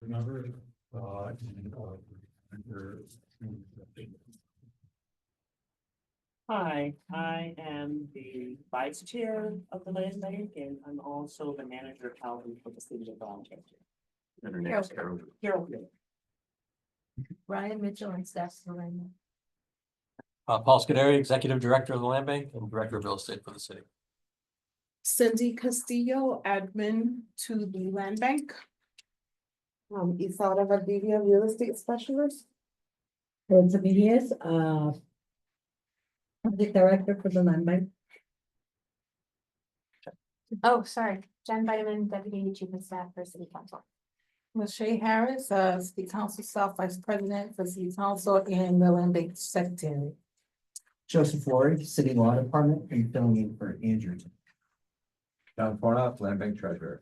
Remember, Hi, I am the vice chair of the land bank, and I'm also the manager of housing for the city of Rochester. and her name is Carol. Carol, Ryan Mitchell and Steph Serena. Paul Scuderi, Executive Director of the Land Bank and Director of Real Estate for the city. Cindy Castillo, admin to the land bank. Isaura Valdivia, real estate specialist. Rosa Mejia, Project Director for the Land Bank. Oh, sorry, Jen Vitamin, Deputy Chief of Staff for City Council. Lachey Harris, city council South Vice President for city council and the land bank secretary. Joseph Laurie, City Law Department, and filling in for Andrew. John Fornoff, Land Bank Treasurer.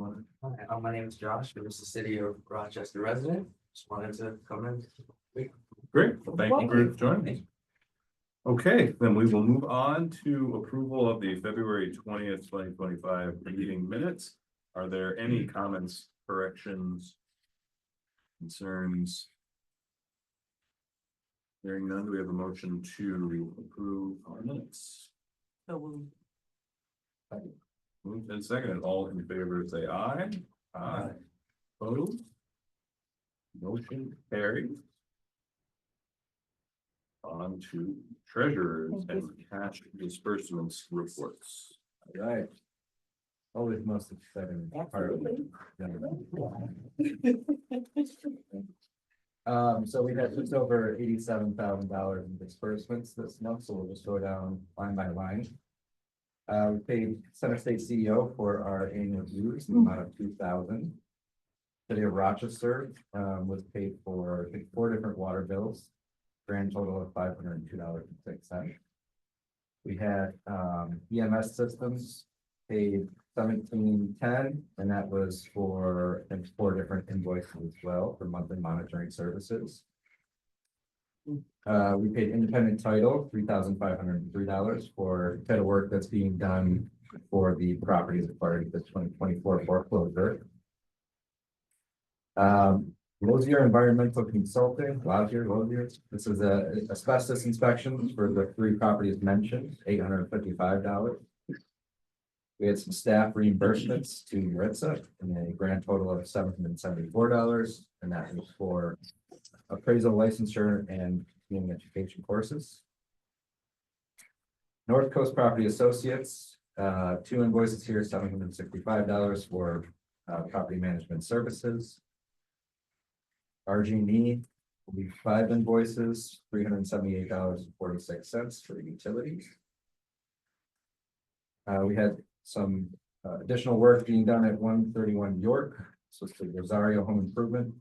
Hi, my name is Josh. I'm just a city of Rochester resident. Just wanted to come in. Great, well, thank you for joining me. Okay, then we will move on to approval of the February 20th, 2025 meeting minutes. Are there any comments, corrections, concerns? Hearing none, do we have a motion to approve our minutes? so Moved and seconded, all in favor, say aye. Aye. Opposed? Motion carried. On to treasurers and cash disbursements reports. All right. Always most exciting part of it. So we had just over $87,000 in disbursements this month, so we'll just go down line by line. We paid Center State CEO for our annual dues, in the amount of $2,000. City of Rochester was paid for, I think, 4 different water bills, grand total of $502.06. We had EMS systems paid $17.10, and that was for, I think, 4 different invoices as well for monthly monitoring services. We paid independent title $3,503 for title work that's being done for the properties acquired in the 2024 foreclosure. Lozier Environmental Consulting, Lozier. This is a asbestos inspections for the 3 properties mentioned, $855. We had some staff reimbursements to Maritza in a grand total of $774, and that was for appraisal, licensure, and community education courses. North Coast Property Associates, 2 invoices here, $765 for property management services. RG&E, will be 5 invoices, $378.46 for the utilities. We had some additional work being done at 131 York. So it's the Rosario Home Improvement,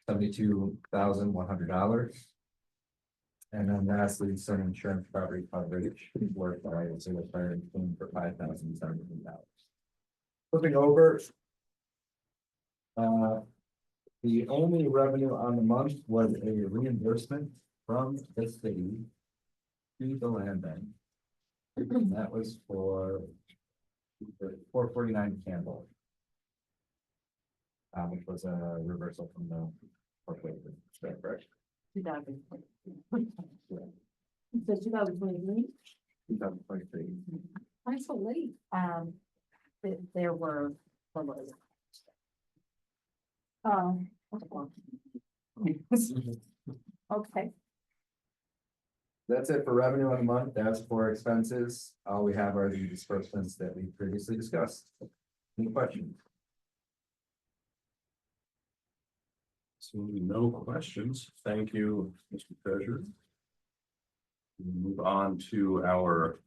$72,100. And then lastly, some insurance property coverage work by a single fire and clean for $5,700. Flipping over. The only revenue on the month was a reimbursement from the city to the land bank. That was for 449 Campbell. Which was a reversal from the foreclosure. Is that correct? 2020. So 2023, 2023. why so late? There were. Okay, That's it for revenue on the month. That's for expenses. All we have are the disbursements that we previously discussed. Any questions? Absolutely no questions. Thank you, Mr. Treasurer. We'll move on to our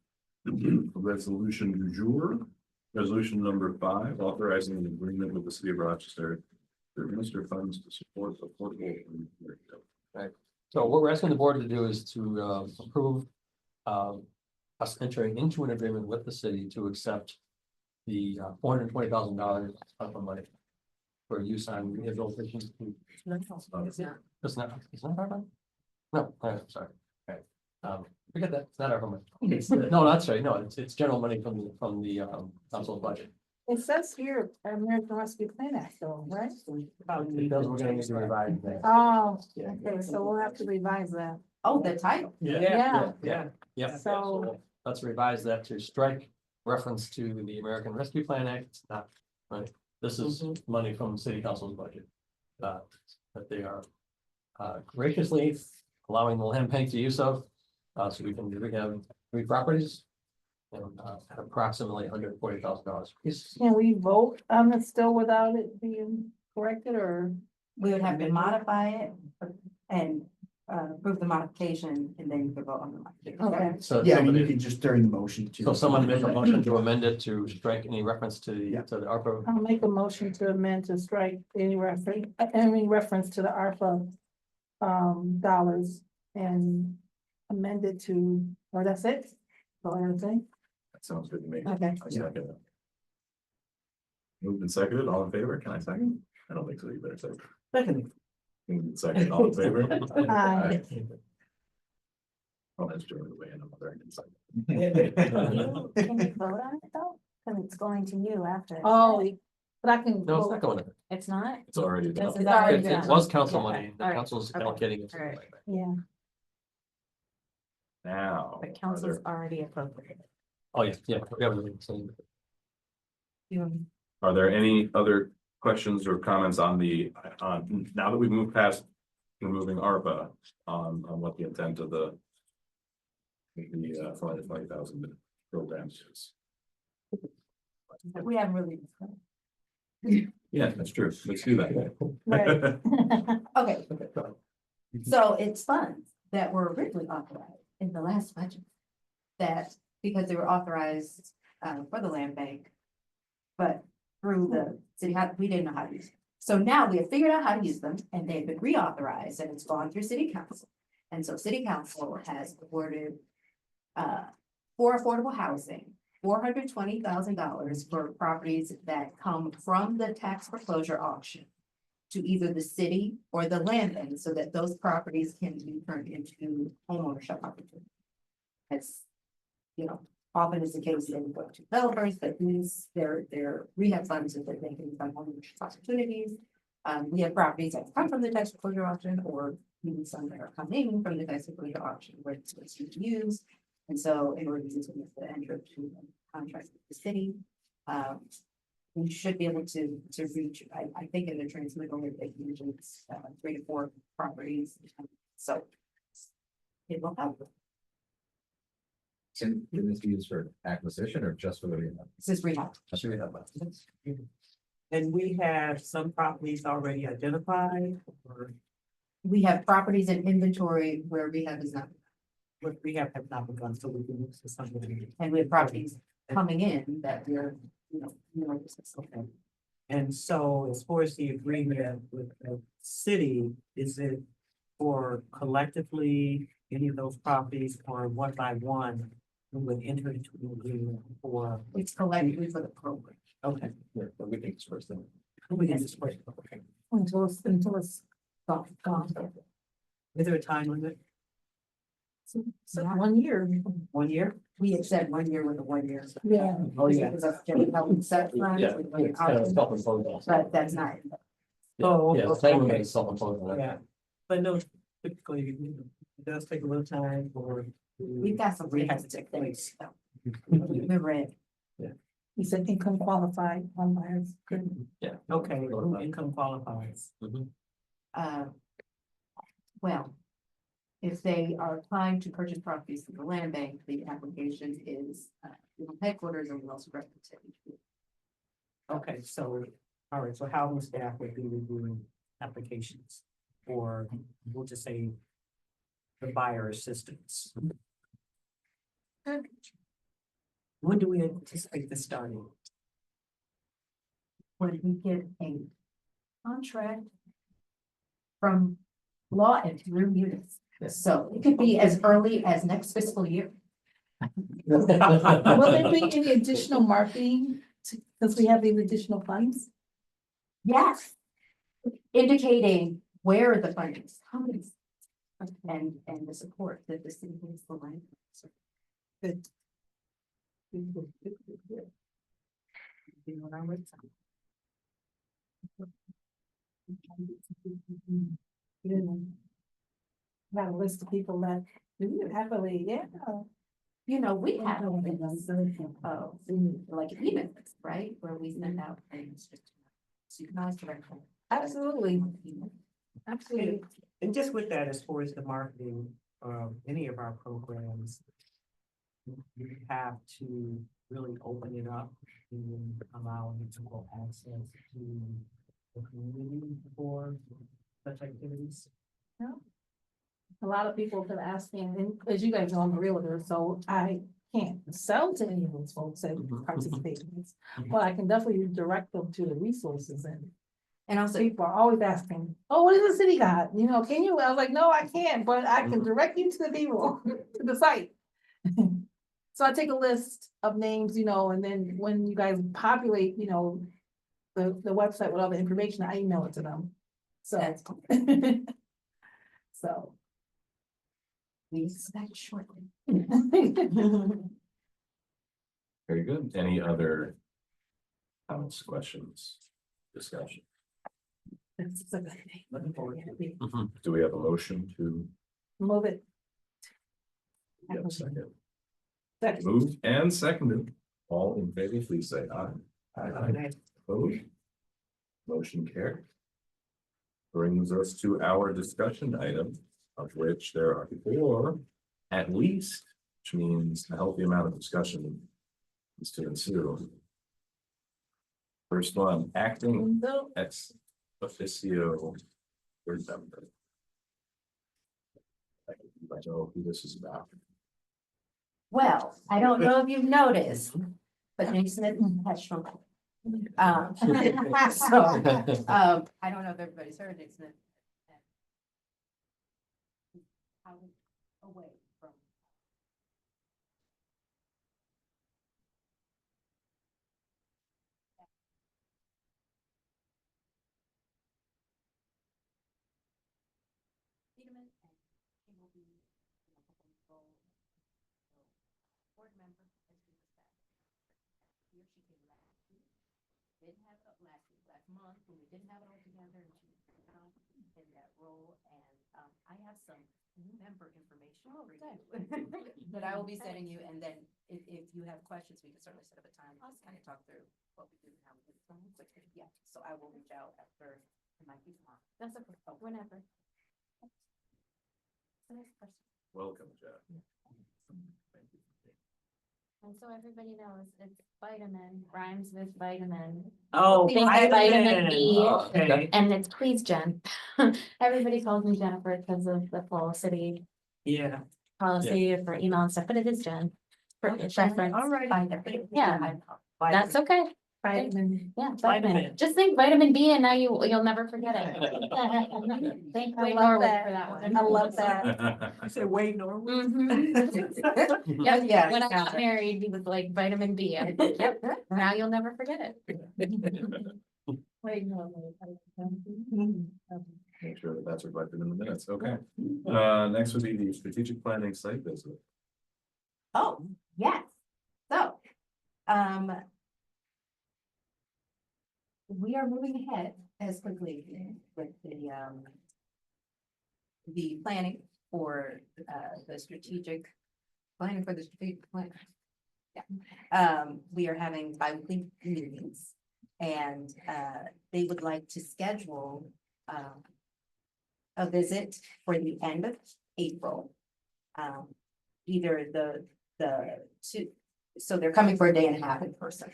resolution du jour. Resolution number 5, authorizing an agreement with the city of Rochester to administer funds to support affordable. Right. So what we're asking the board to do is to approve us entering into an agreement with the city to accept the $420,000 of money for use on rehabilitation. It's not, it's not our money? No, sorry. Okay. Forget that. It's not our money. No, that's right. No, it's general money from the council budget. It says here, American Rescue Plan Act though, right? Because we're gonna need to revise that. Oh, Yeah. okay, so we'll have to revise that. Oh, the title. Yeah. Yeah. So- Let's revise that to strike reference to the American Rescue Plan Act, it's not, right? This is money from the city council's budget. That they are graciously allowing the land bank to use of, so we have 3 properties. And at approximately $140,000. Can we vote on it still without it being corrected or? We would have to modify it and approve the modification and then you could vote on the modification. Okay, So Yeah, I mean, you somebody, can just during the motion to. so someone make a motion to amend it to strike any reference to Yeah. the ARPA. I'll make a motion to amend to strike any reference to the ARPA dollars and amend it to, or that's it? So everything? That sounds good to me. Okay. I second it. Moved and seconded, all in favor? Can I second? I don't think so, you better second. Second. Moved and seconded, all in favor? Aye. Oh, that's Joe, the way I'm there, I can second. Can you vote on it though? Cause it's going to you after. Oh, but I can. No, it's vote. not going to. It's not? It's already It's done. already It done. was council Yeah. money, the All right. council's Okay. allocating it. to the All right. land bank. Yeah, Now. But are council's there- already appropriated. Oh, yeah, we have everything, so Are there any other questions or comments on now that we've moved past removing ARPA on what the intent of the 420,000 programs is? We haven't really. Yeah, that's true. Let's do that. right. Okay, so it's funds that were originally authorized in the last budget. That, because they were authorized for the land bank. But through the city, we didn't know how to use them. So now we have figured out how to use them and they've been reauthorized and it's gone through city council. And so city council has awarded for affordable housing, $420,000 for properties that come from the tax foreclosure auction to either the city or the land bank, so that those properties can be turned into homeownership opportunities. As, you know, often is the case in go to developers, but these, their rehab funds that they can find homeownership opportunities. We have properties that come from the tax foreclosure auction, or even some that are coming from the tax foreclosure auction where it's used. And so in order to enter into a contract with the city, we should be able to reach, I think in the transmittal, they usually it's 3 to 4 properties. So it will help. Can this be used for acquisition or just for the rehab? This is rehab. Just rehab. And we have some properties already identified, or We have properties in inventory where rehab is not, what we have not begun, so we can use this something. and we have properties coming in that we're, Okay. And so as far as the agreement with the city, is it for collectively any of those properties or one by one? We would enter into an agreement for, it's collectively for the program. okay. Yeah, but we think it's first thing. We can just wait. Okay. Until it's gone. Is there a time limit? So 1 year. 1 year? We accept 1 year with a 1 year. Yeah. Oh, yeah. Because that's generally how we set plans. Yeah, it's kind of self-imposed. But that's not. Oh, Yeah, the okay. time is self-imposed. Yeah, but no, typically, it does take a little time for. We've got some rehab rehab to take place. We're ready. He said income qualified homebuyers. Yeah. Okay, who income qualifies. Mhm. Well, if they are applying to purchase properties through the land bank, the application is headquarters and we also represent. Okay, so, all right, so housing staff would be reviewing applications, or we'll just say the buyer assistance. When do we anticipate this starting? When we get a contract from law and through units. So it could be as early as next fiscal year. Will there be any additional marketing because we have these additional funds? Yes. Indicating where the funding is coming. And the support that the city needs for land. Good. You know what I'm with? Got a list of people that do happily, yeah. You know, we have things, like emails, right, where we send out things. So you can always direct them. Absolutely. Absolutely. And just with that, as far as the marketing, any of our programs, we have to really open it up and allow mutual access to the community for such activities. A lot of people have been asking, and as you guys know, I'm a realtor, so I can't sell to any of those folks that participate in this. But I can definitely direct them to the resources, and And also, people are always asking, oh, what does the city got? You know, can you? I was like, no, I can't, but I can direct you to the people, to the site. So I take a list of names, you know, and then when you guys populate, you know, the website with all the information, I email it to them. So. that's, So. we expect shortly. Very good. Any other comments, questions, discussion? It's a good thing. Looking forward to it. Do we have a motion to Move it. get a second? Second. Moved and seconded. All in favor, please say aye. Opposed? Motion carried. Brings us to our discussion item, of which there are 4 at least, which means a healthy amount of discussion is to ensue. First one, acting ex officio board member. I know who this is about. Well, I don't know if you've noticed, but Jason has shrunk. So, I don't know if everybody's heard Jason. Away from. Vitamin, and he will be, board member, as he was back. He or she came last week. Didn't have it last month, when we didn't have it all together, and she was in that role, and, I have some new member information for you. That I will be sending you, and then if you have questions, we can certainly set up a time, I'll kind of talk through what we do and how we do it. But yeah, so I will reach out after, it might be tomorrow. That's okay, whenever. Next person. Welcome, Jeff. Thank you. And so everybody knows it's vitamin, rhymes with vitamin. Oh, Think vitamin B. Okay, And it's please Jen. Everybody calls me Jennifer because of the flow city yeah. policy for email and stuff, but it is Jen. For reference. All right. Yeah, that's okay. Vitamin. Yeah, Vitamin. vitamin. Just think vitamin B and now you'll never forget it. Thank I Wade love Norwood that. for that one. I love that. I said Wade Norwood. Mhm. Yeah, yeah. When I got married, he was like vitamin B. I was like, yep, now you'll never forget it. Wait, no. Make sure that that's reflected in the minutes. Okay. Next would be the strategic planning site visit. Oh, yes, so, we are moving ahead as quickly with the planning for, the strategic, planning for the strategic plan. Yeah, we are having bi-weekly meetings, and, they would like to schedule, a visit for the end of April. Either the two, so they're coming for a day and a half in person.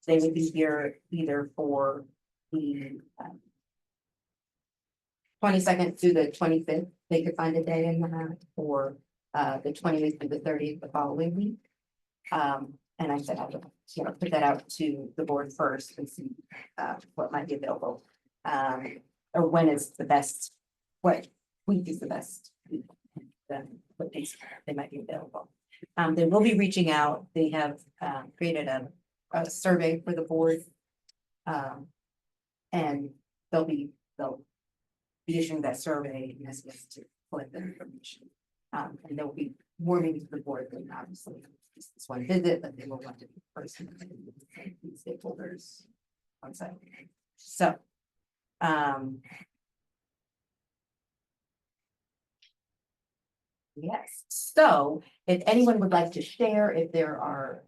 They would be here either for the 22nd through the 25th. They could find a day and a half, or the 28th through the 30th the following week. And I said I would, put that out to the board first and see what might be available. Or when is the best, what week is the best week, then what days they might be available. They will be reaching out. They have created a survey for the board. And they'll be issuing that survey in essence to collect that information. And they'll be more meetings to the board than obviously just this one visit, but they will want to be person, stakeholders on site. So, yes, so if anyone would like to share if there are,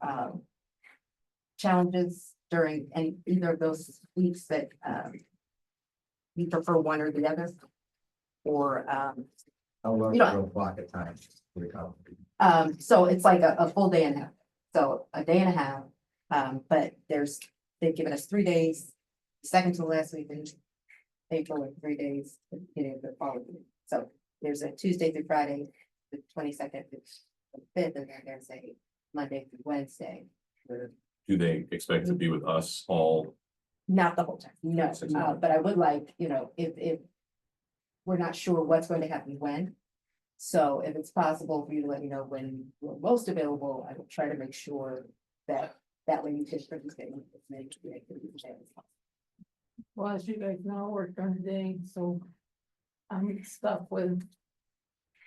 challenges during any, either of those weeks that, you prefer one or the other? Or, How long You is know- a block of time? for the company? so it's like a full day and a half, so a day and a half. But they've given us 3 days, second to the last week in April, and 3 days, at the beginning of the following week. So there's a Tuesday through Friday, the 22nd, the 5th, and then there's a Monday through Wednesday. Do they expect to be with us all? Not the whole time, no, but I would like, if we're not sure what's going to happen when. So if it's possible for you to let me know when you're most available, I will try to make sure that way you can participate in as many activities as possible. Well, as you guys know, I work during the day, so I'm stuck with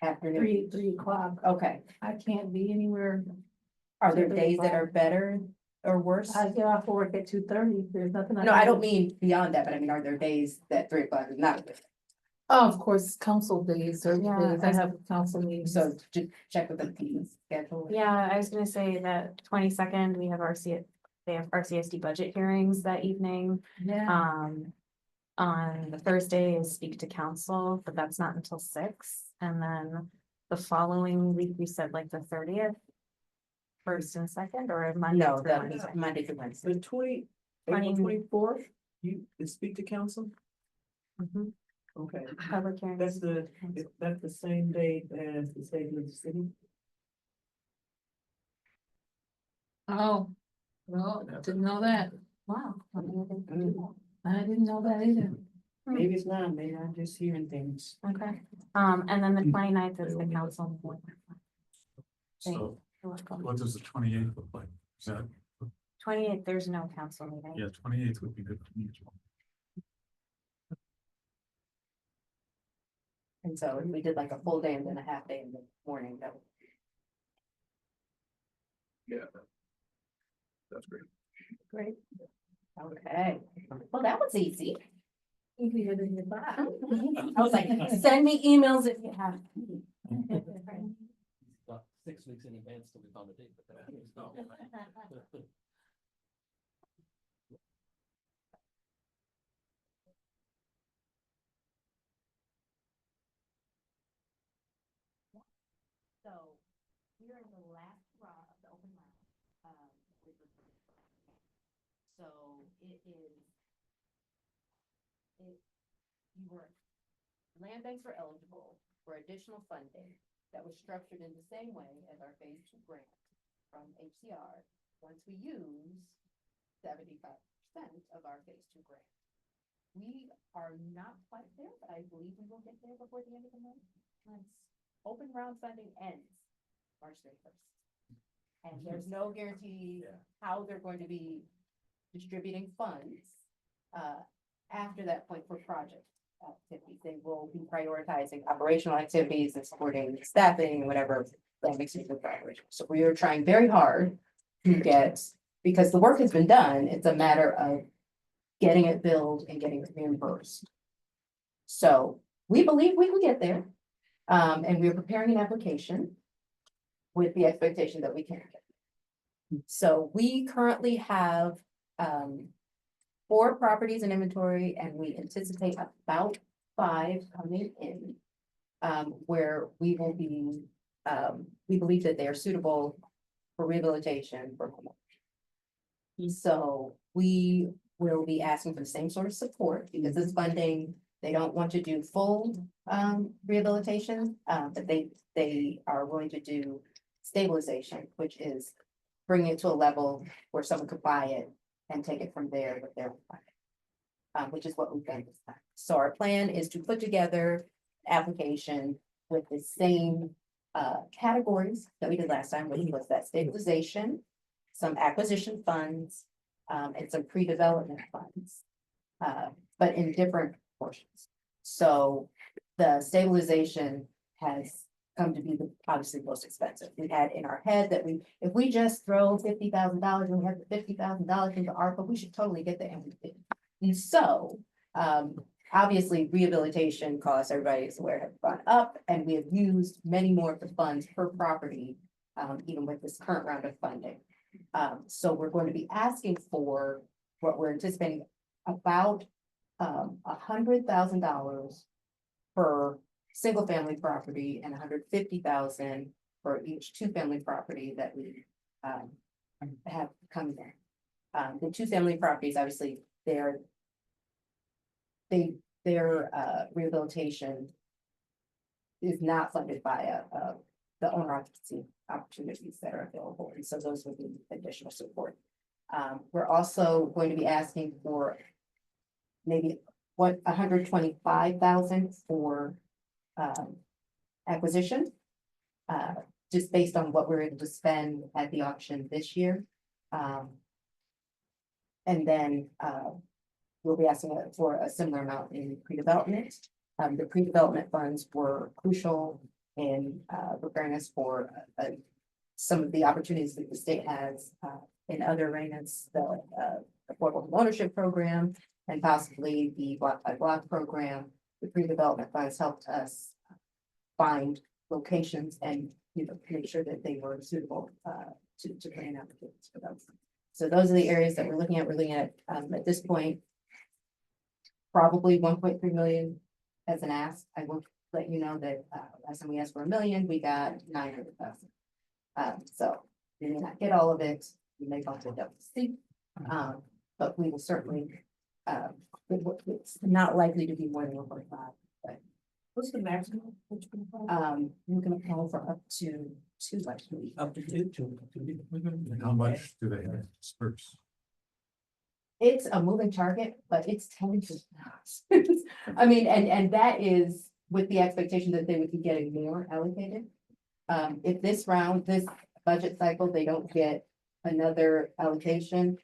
Afternoon, 3 o'clock. okay. I can't be anywhere. Are there days that are better or worse? I get off of work at 2:30. There's nothing. No, I don't mean beyond that, but I mean, are there days that 3 o'clock is not good? Oh, of course, council days, certain Yeah, days, I have council meetings. So just check with the team's schedule. Yeah, I was gonna say that 22nd, we have they have RCSD budget hearings that evening. Yeah, On the Thursday is speak to council, but that's not until 6. And then the following week, we said like the 30th. First and second, or Monday? No, through that Wednesday? is Monday through Wednesday. The April 20 24th, you speak to council? Mhm. Okay, Public hearings. is that the same date as the state of the city? oh, well, didn't know that. Wow. I didn't do that. I didn't know that either. Maybe it's not, maybe I'm just hearing things. Okay, and then the 29th is the council. So You're welcome. What does the 28th look like? Is that, 28th, there's no council meeting. yeah, 28th would be good for me as well. And so if we did like a full day and then a half day in the morning, that would. Yeah. That's great. Great. Okay, well, that was easy. Easier than you thought. I was like, send me emails if you have. About 6 weeks in advance till we found a date, but that was no. So we're in the last round of the open round. So you were, land banks were eligible for additional funding that was structured in the same way as our phase 2 grant from HCR. Once we use 75% of our phase 2 grant. We are not quite there, but I believe we will get there before the end of the month. Once open round funding ends March 31st. And there's no guarantee how they're going to be distributing funds after that point for project activities. They will be prioritizing operational activities and supporting staffing and whatever that makes it for operation. So we are trying very hard to get, because the work has been done, it's a matter of getting it billed and getting it reimbursed. So we believe we will get there. And we're preparing an application with the expectation that we can get. So we currently have 4 properties in inventory, and we anticipate about 5 coming in. Where we will be, we believe that they are suitable for rehabilitation for homeowners. So we will be asking for the same sort of support because this funding, they don't want to do full rehabilitation, but they are willing to do stabilization, which is bringing it to a level where someone could buy it and take it from there with their money, which is what we've done this time. So our plan is to put together application with the same categories that we did last time, which was that stabilization, some acquisition funds, and some pre-development funds, but in different portions. So the stabilization has come to be the obviously most expensive. We had in our head that if we just throw $50,000 and we have the $50,000 into ARPA, we should totally get the MVP. And so, obviously rehabilitation costs, everybody is aware, have gone up, and we have used many more of the funds per property, even with this current round of funding. So we're going to be asking for what we're anticipating about $100,000 per single family property and $150,000 for each two-family property that we have coming in. The two-family properties, obviously, their rehabilitation is not funded by the owner occupancy opportunities that are available, and so those would be additional support. We're also going to be asking for maybe $125,000 for acquisition, just based on what we're able to spend at the auction this year. And then we'll be asking for a similar amount in pre-development. The pre-development funds were crucial in preparing us for some of the opportunities that the state has in other arenas, the affordable ownership program, and possibly the block by block program. The pre-development funds helped us find locations and, make sure that they were suitable to grant applications for those. So those are the areas that we're looking at. We're looking at this point, probably 1.3 million as an ask. I will let you know that last time we asked for $1 million, we got 900,000. So we may not get all of it. We may bump it up to see, but we will certainly. It's not likely to be more than 1.5. But What's the maximum? you can apply for up to 2, actually. Up to two. And how much do they have to disperse? It's a moving target, but it's tens of thousands. I mean, and that is with the expectation that they would be getting more allocated. If this budget cycle, they don't get another allocation,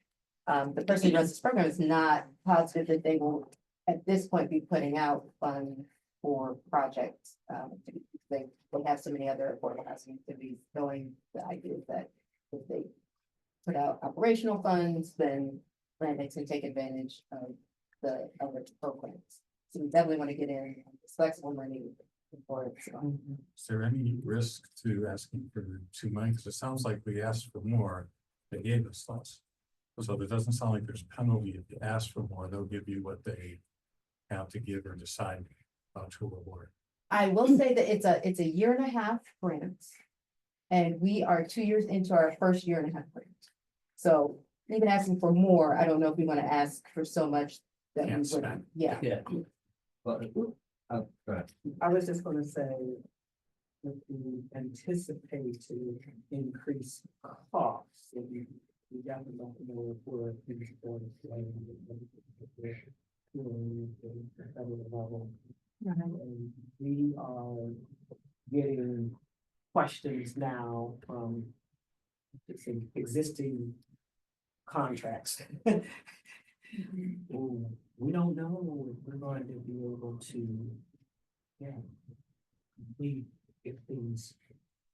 the person who runs this program is not positive that they will, at this point, be putting out funds for projects. They have so many other affordable housing activities going. The idea is that if they put out operational funds, then land banks can take advantage of the other programs. So we definitely want to get in this flexible money before it's. Is there any risk to asking for 2 million? Because it sounds like we asked for more, they gave us less. So it doesn't sound like there's penalty if you ask for more, they'll give you what they have to give or decide to award. I will say that it's a 1.5-year grant. And we are 2 years into our first 1.5-year grant. So even asking for more, I don't know if we want to ask for so much that we Can't would, spend. yeah. Yeah. Well, go ahead. I was just gonna say, if we anticipate to increase costs, if we definitely don't know if we're going and we are getting questions now from existing contracts. Ooh, we don't know if we're going to be able to, complete if things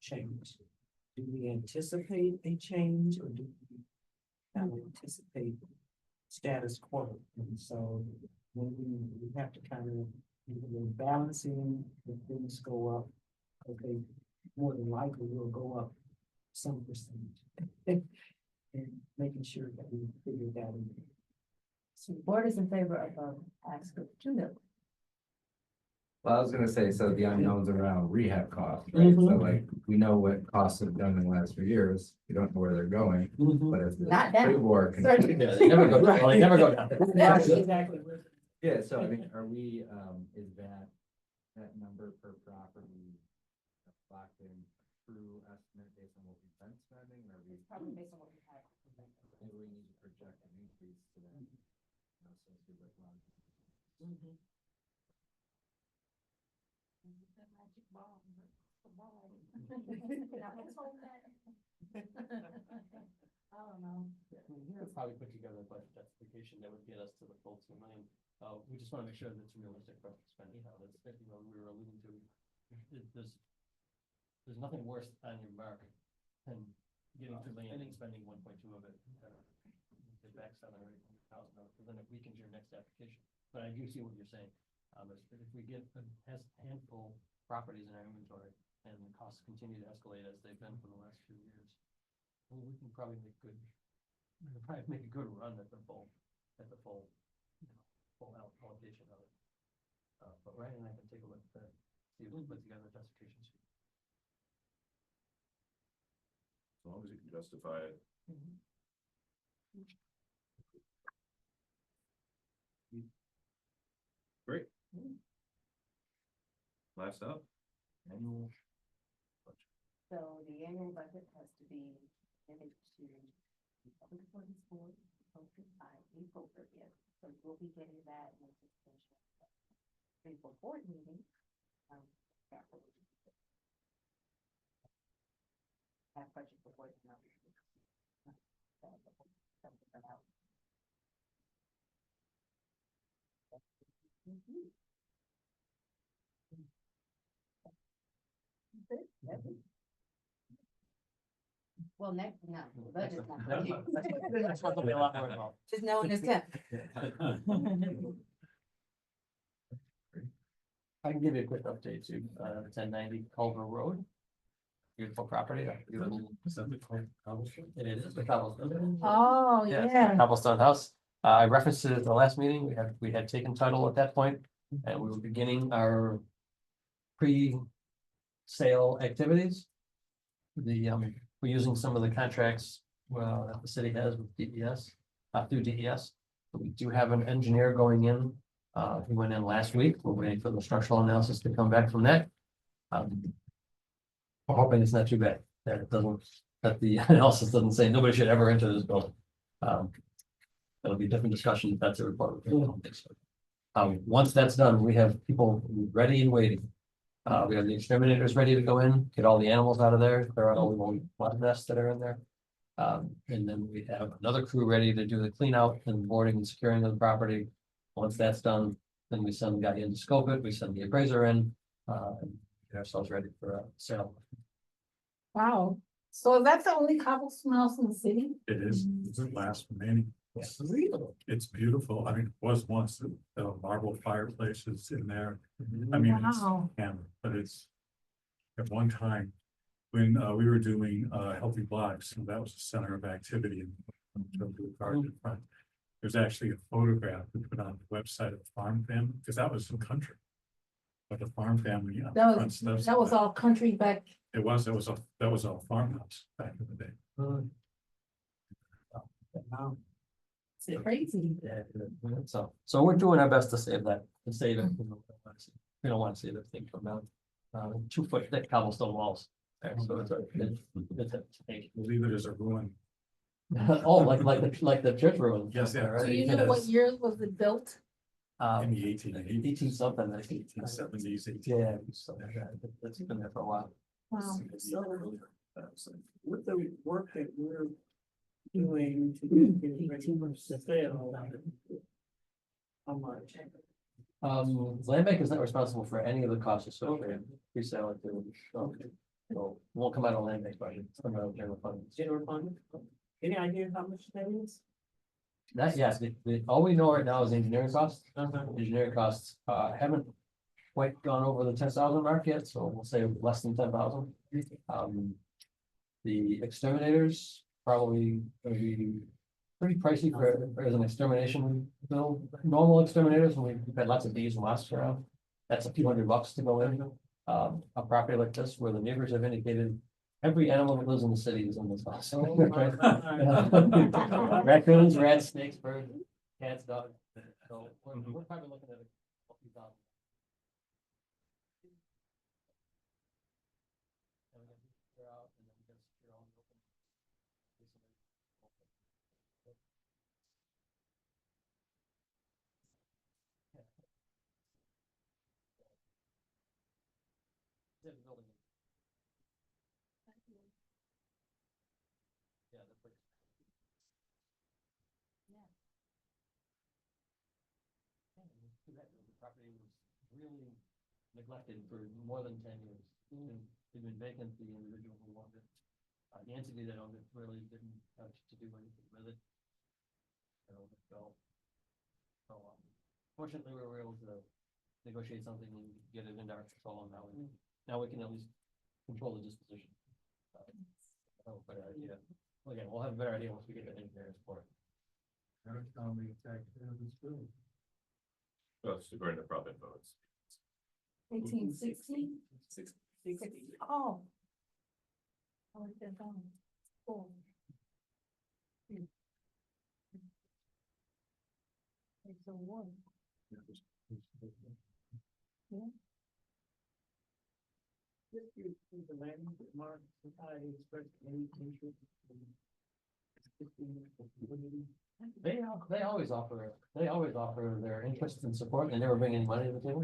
change. Do we anticipate a change, or do we not anticipate status quo? And so when we have to kind of, we're balancing if things go up, okay, more than likely we'll go up some percent. And making sure that we figure that in. So the board is in favor of ask of 2 million. Well, I was gonna say, so the unknowns around rehab costs, right? So like, we know what costs have done in the last few years. We don't know where they're going, but if the Not down. trade war Certainly. continues. They never go down. Well, they never go down. Exactly. Yeah, so I mean, are we, is that number per property locked in true estimate based on what we've been spending, or we? Probably based on what we have. Maybe we need to project an increase to that. Associated with one. I don't know. We'll probably put together a budget justification that would get us to the full 2 million. We just want to make sure that it's realistic for us to spend, that's, we were alluding to. There's there's nothing worse on your mark than getting to land and spending 1.2 of it. Get back 700,000 or 800,000, then it weakens your next application. But I do see what you're saying. If we get a handful properties in our inventory and the costs continue to escalate as they've been for the last few years, well, we can probably make good, we can probably make a good run at the full, you know, full allocation of it. But Ryan and I can take a look at that, see if we can put together a justification sheet. As long as you can justify it. Great. Last up, annual. So the annual budget has to be submitted to the public accordance board, posted by April 30th. So we'll be getting that in anticipation of the April board meeting. After we have budget before the numbers. Well, next, no, the budget's not. That's what there'll be a lot more involved. Just knowing it's coming. I can give you a quick update to 1090 Culver Road. Beautiful property. Is that the cobblestone? It is the cobblestone. Oh, Yeah, it's yeah. the cobblestone house. I referenced it at the last meeting. We had taken title at that point, and we were beginning our pre-sale activities. We're using some of the contracts that the city has with DES through DES. But we do have an engineer going in. He went in last week. We're waiting for the structural analysis to come back from that. We're hoping it's not too bad. That it doesn't, that the analysis doesn't say nobody should ever enter this building. That'll be a different discussion if that's a report. I don't think so. Once that's done, we have people ready and waiting. We have the exterminators ready to go in, get all the animals out of there. There are only one nests that are in there. And then we have another crew ready to do the clean out and boarding and securing of the property. Once that's done, then we send the guy in to scope it. We send the appraiser in, and get ourselves ready for a sale. Wow. So that's the only cobblestone house in the city? It is, it's the last remaining. It's beautiful. I mean, it was once, the marble fireplaces in there. I mean, it's Wow. hammered, but it's. At one time, when we were doing Healthy Blocks, and that was the center of activity in the garden in front. There's actually a photograph we put on the website of the farm family, because that was some country. But the farm family. On the front steps That of was all country back. It was all farmhouse back in the day. It's crazy. Yeah, so we're doing our best to save that, to save it. We don't want to see the thing come down. 2-foot thick cobblestone walls. There, so it's We'll leave it as a ruin. oh, like the church ruin. Yes, yeah. Right? Do you know what year was it built? In the 1880s. 18 something. 1870s, Yeah, so that's been there for a while. Wow. With the work that we're doing to get ready for the sale. How much? Land bank is not responsible for any of the costs associated with pre-sale activities. So it won't come out of land bank budget. It's coming out of general fund. General fund? Any idea how much that is? That, yes, all we know right now is engineering costs. Engineering costs haven't quite gone over the 10,000 mark yet, so we'll say less than 10,000. The exterminators probably gonna be pretty pricey for as an extermination bill. Normal exterminators, when we've had lots of bees and wasps around, that's a few $100 to go in. A property like this where the neighbors have indicated every animal that lives in the city is in this house. Raccoons, rats, snakes, birds, cats, dogs. So we're probably looking at a few thousand. And we got to secure out, and then we got to secure all the open. Yeah, the building. Yeah, the brick. The property was really neglected for more than 10 years. And they've been vacant, the individual who owned it. The entity that owned it really didn't have to do anything with it. Fortunately, we were able to negotiate something and get it into our control, and now we can at least control the disposition. Better idea. Again, we'll have a better idea once we get the engineers for it. That's according to profit votes. 1860. 60. Oh. I like that down. Cool. Okay, so one. The land mark society expressed any interest in. They always offer their interest and support. They never bring any money to the table,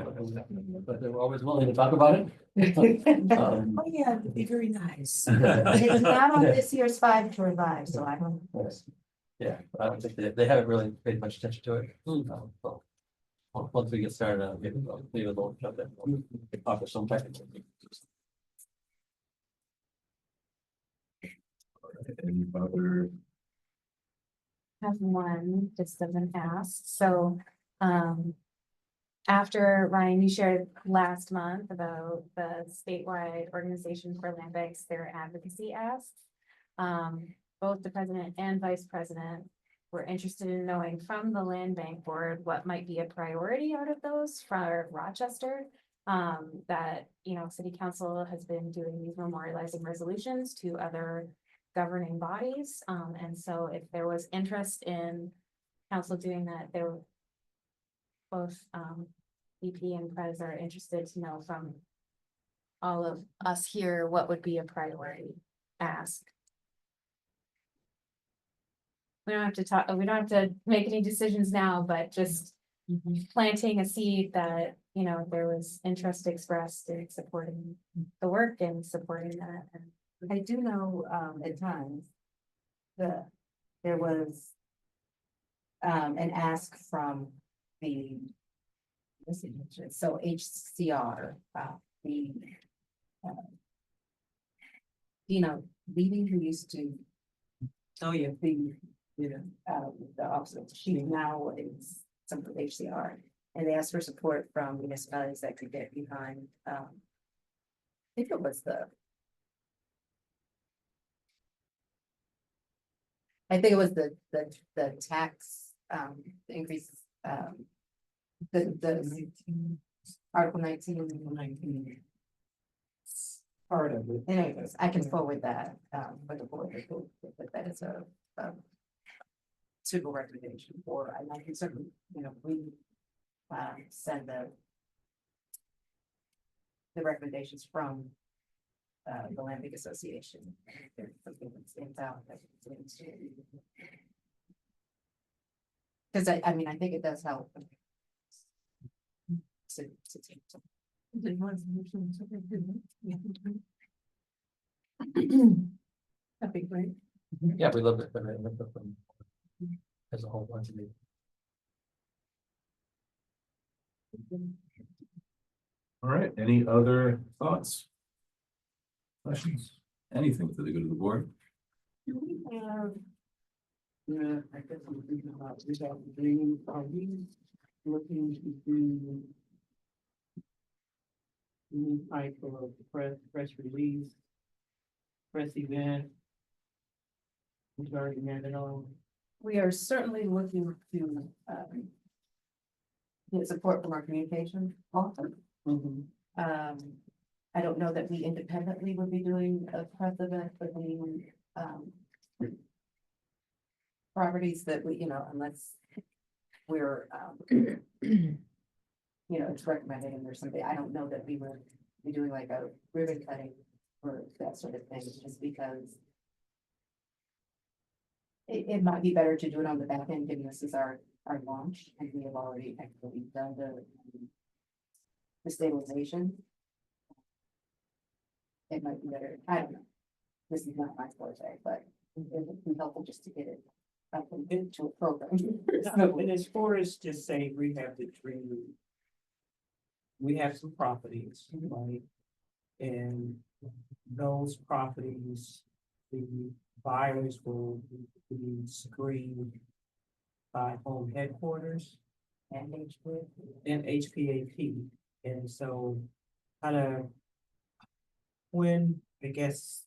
but they're always willing to talk about it. Oh, yeah, it'd be very nice. It's not on this year's 5 to revive, so I don't. Yes. Yeah, I don't think they haven't really paid much attention to it. Well, once we get started, maybe they'll jump in, offer some technical. Any other? Have one, just as an ask, so, after Ryan, you shared last month about the statewide organization for land banks, their advocacy asks. Both the president and vice president were interested in knowing from the land bank board what might be a priority out of those for Rochester. That, city council has been doing these memorializing resolutions to other governing bodies. And so if there was interest in council doing that, they were both, VP and Pres are interested to know from all of us here, what would be a priority ask. We don't have to talk, we don't have to make any decisions now, but just planting a seed that, there was interest expressed in supporting the work and supporting that. And I do know, at times, there was an ask from the, so HCR, the, leading who used to Oh, yeah. be, the officer, she now is some of HCR, and they asked for support from municipalities that could get behind, I think it was the tax, increases, the Article 19. Part of it. Anyways, I can forward that, for the board, but that is a Civil recommendation for, I can certainly, we send the recommendations from the Land Bank Association. There's something that stands out. Because I mean, I think it does help. To take some. That'd be great. Yeah, we love it. As a whole bunch of. All right, any other thoughts? Questions? Anything for the good of the board? Do we have? Yeah, I guess I'm thinking about this out the dream. Are we looking to do? Any type of press release? Press event? We've already met it all. We are certainly looking to get support from our communication officer. I don't know that we independently would be doing a press event for the properties that we, unless we're it's recommended and there's something, I don't know that we would be doing like a ribbon cutting or that sort of thing, just because it might be better to do it on the back end, given this is our launch, and we have already actually done the stabilization. It might be better, I don't know. This is not my forte, but it would be helpful just to get it up into a program. And as far as just saying we have the dream. We have some properties, right? And those properties, the buyers will be screened by home headquarters And HPA. and HPAP. And so kind of when, I guess,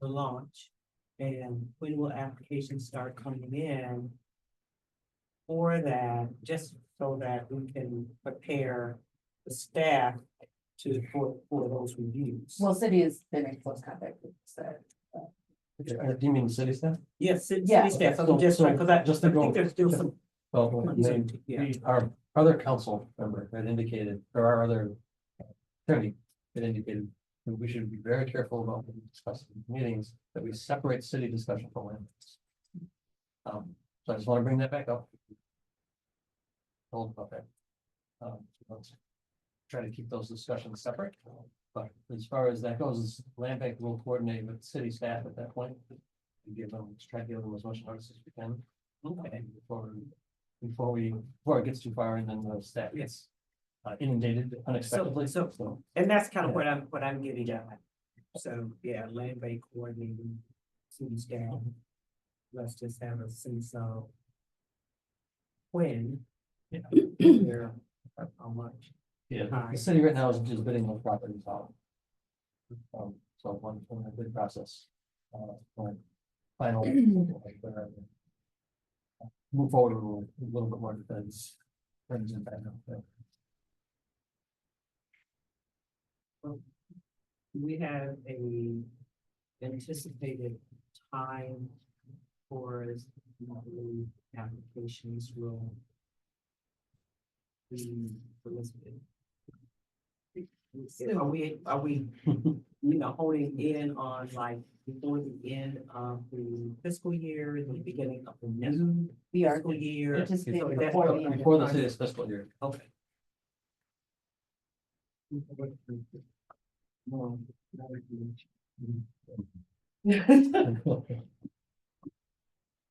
the launch and when will applications start coming in for that, just so that we can prepare the staff for those reviews. Well, city has been in close contact with, so. Do you mean the city staff? Yes, city Yeah. staff, So- I'm just so trying, because I just to think go- there's still some. Well, Yeah. our other council member had indicated, or our other attorney had indicated that we should be very careful about when we discuss in meetings, that we separate city discussion from land. So I just want to bring that back up. Hold about that. Let's try to keep those discussions separate, but as far as that goes, land bank will coordinate with city staff at that point. And give them, try to give them as much notice as we can. Okay, before it gets too far and then the staff gets inundated unexpectedly. So- And that's kind of what I'm getting at. So, yeah, land bank coordinating, city staff. Let's just have a sense of when. Where, how much. Yeah, the city right now is just bidding those properties out. So one the bid process. When final. Move forward with a little bit more defense. Things in that. We have a anticipated time for the applications will be solicited. Are we, honing in on like before the end of the fiscal year, the beginning of the new We are fiscal year? anticipating So that's before the what- end of Before the March. city's fiscal year. Okay.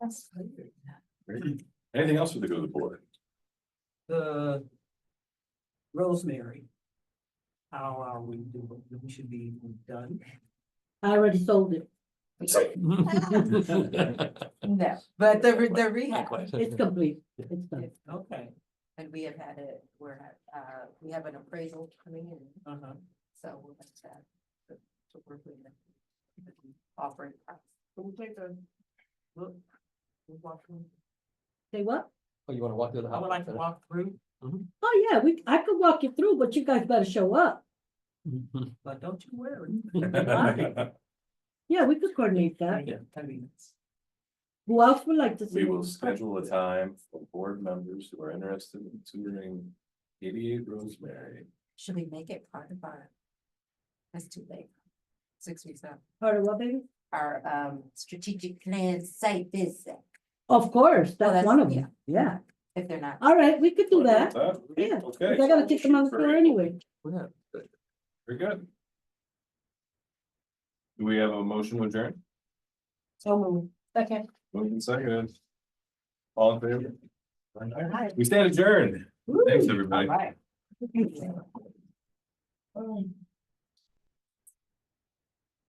That's weird. Great. Anything else for the good of the board? The Rosemary. How are we doing? We should be done. I already sold it. No, but the rehab, It's complete. It's done. Okay. and we have had it, we have an appraisal coming in, Uh-huh. so we'll have to work with them. Offering. We'll take a look. We'll walk through. Say what? Oh, you wanna walk through the I house? would like to walk through, Oh, yeah, I could walk you through, but you guys better show up. but don't you worry. Yeah, we could coordinate that. Yeah, 10 minutes. Who else would like to see? We will schedule a time for board members who are interested in touring 88 Rosemary. Should we make it part of our? That's too late. 6 weeks out. Part of what, baby? Our strategic plan site visit, Of course, that's that's- one of them. Yeah. if they're not. All right, we could do that. Yeah. Yeah, Okay. 'cause I gotta take them on the floor anyway. Yeah. Very good. Do we have a motion to adjourn? So moved. Okay. Moving second. All in favor? We stand adjourned. Thanks, everybody. All right.